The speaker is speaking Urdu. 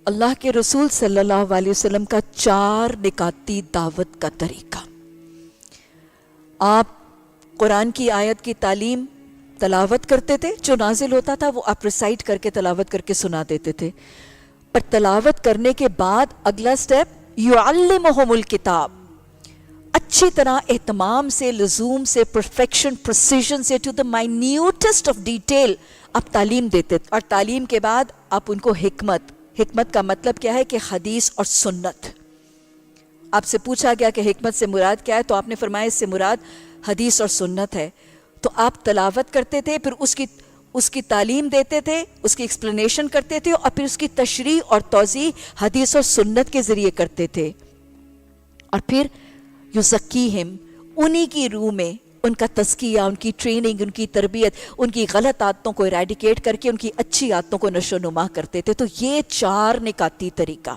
اللہ کے رسول صلی اللہ علیہ وسلم کا 4 نکاتی دعوت کا طریقہ. آپ قرآن کی آیت کی تعلیم تلاوت کرتے تھے، جو نازل ہوتا تھا وہ آپ ریسائٹ کر کے تلاوت کر کے سنا دیتے تھے، پر تلاوت کرنے کے بعد اگلا سٹیپ یعلمہم الکتاب، اچھی طرح اہتمام سے، لزوم سے، پرفیکشن، پریسیژن سے، ٹو دا مائنیوٹسٹ آف ڈیٹیل آپ تعلیم دیتے تھے. اور تعلیم کے بعد آپ ان کو حکمت کا مطلب کیا ہے کہ حدیث اور سنت. آپ سے پوچھا گیا کہ حکمت سے مراد کیا ہے، تو آپ نے فرمایا اس سے مراد حدیث اور سنت ہے. تو آپ تلاوت کرتے تھے، پھر اس کی تعلیم دیتے تھے، اس کی ایکسپلینیشن کرتے تھے، اور پھر اس کی تشریح اور توضیح حدیث اور سنت کے ذریعے کرتے تھے. اور پھر یزکیہم، انہی کی روح میں ان کا تزکیہ، ان کی ٹریننگ، ان کی تربیت، ان کی غلط عادتوں کو ایریڈیکیٹ کر کے ان کی اچھی عادتوں کو نشو و نما کرتے تھے. تو یہ 4 نکاتی طریقہ.